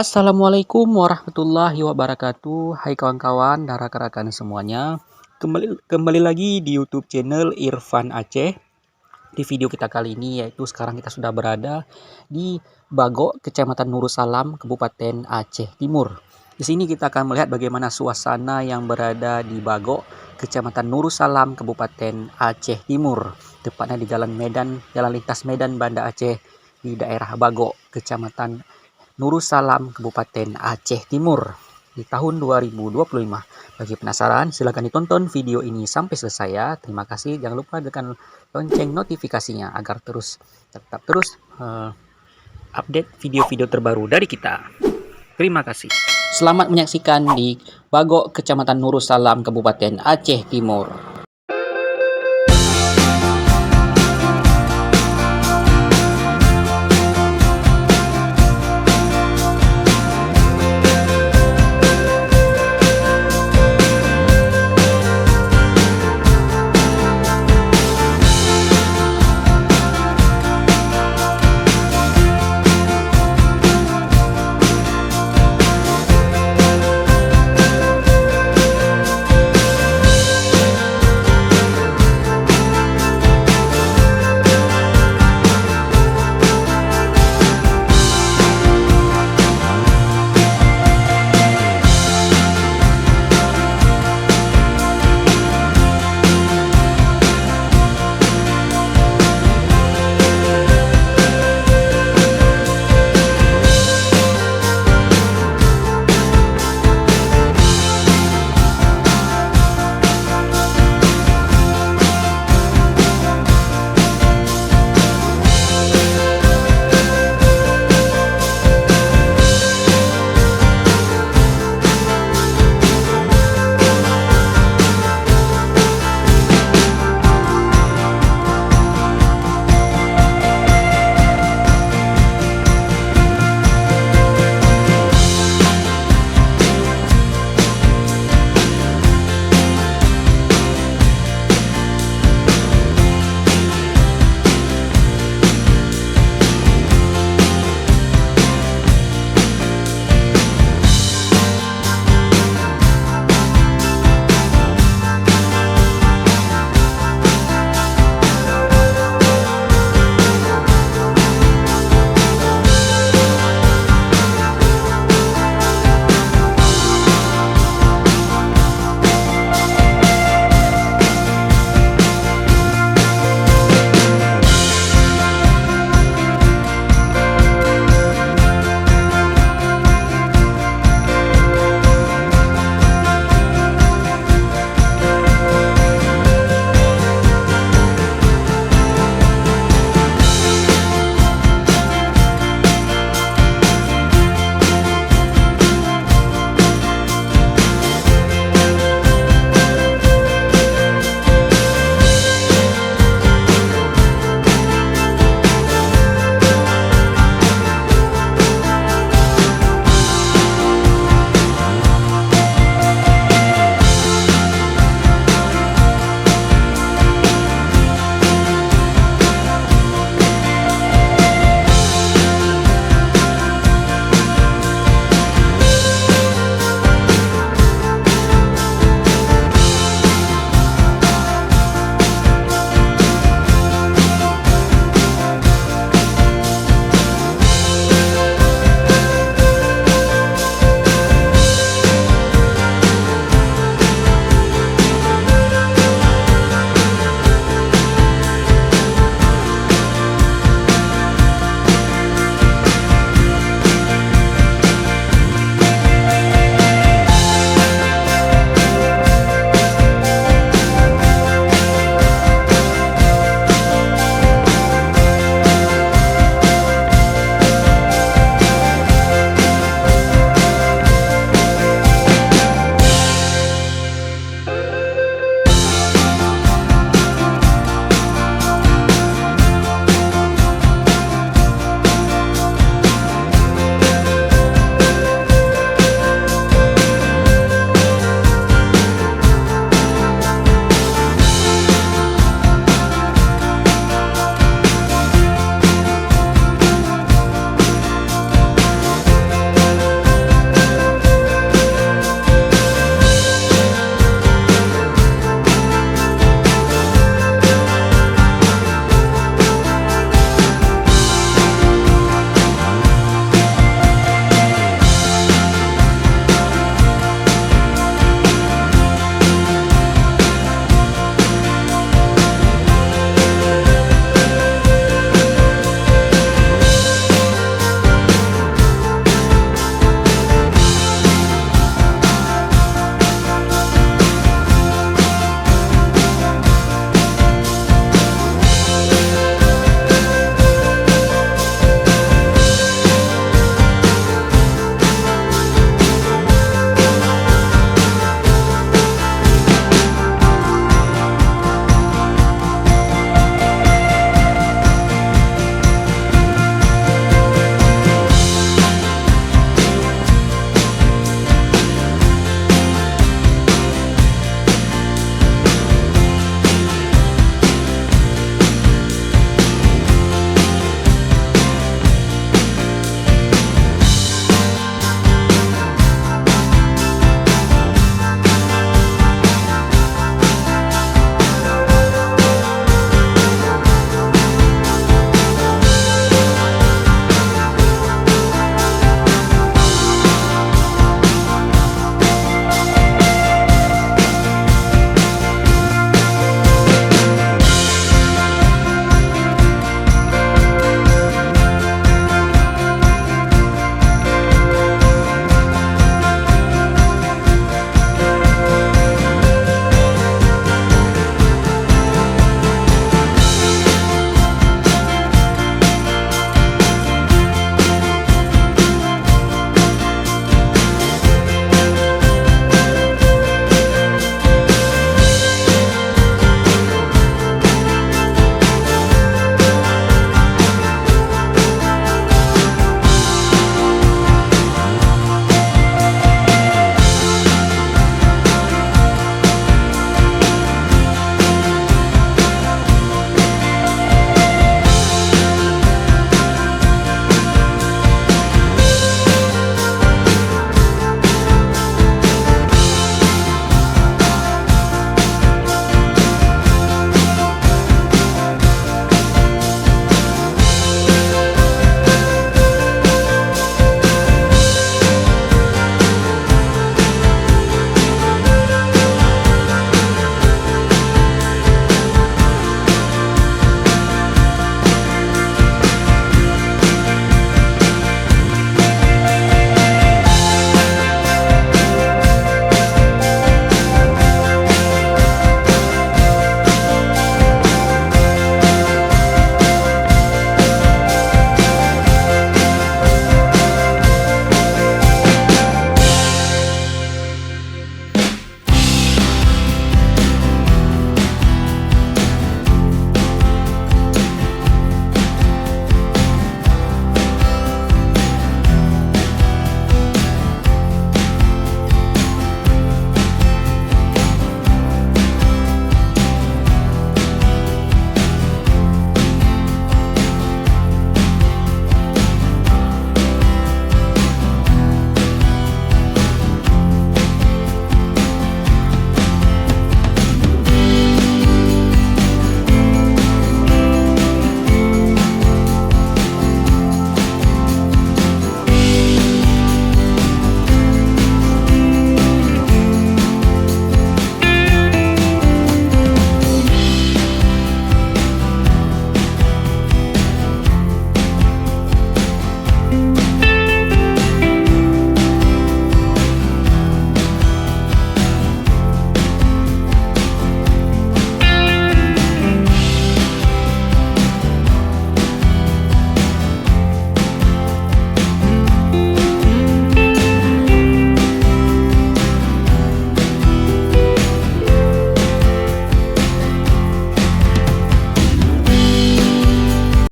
Assalamualaikum warahmatullahi wabarakatuh. Hai kawan-kawan dan rekan-rekan semuanya. Kembali lagi di YouTube channel Irfan Aceh. Di video kita kali ini yaitu sekarang kita sudah berada di Bagok, Kecamatan Nurusalam, Kabupaten Aceh Timur. Di sini kita akan melihat bagaimana suasana yang berada di Bagok, Kecamatan Nurusalam, Kabupaten Aceh Timur. Tepatnya di Jalan Lintas Medan Banda Aceh di daerah Bagok, Kecamatan Nurusalam, Kabupaten Aceh Timur di tahun 2025. Bagi penasaran, silakan ditonton video ini sampai selesai ya. Terima kasih. Jangan lupa tekan lonceng notifikasinya agar tetap terus update video-video terbaru dari kita. Terima kasih. Selamat menyaksikan di Bagok, Kecamatan Nurusalam, Kabupaten Aceh Timur.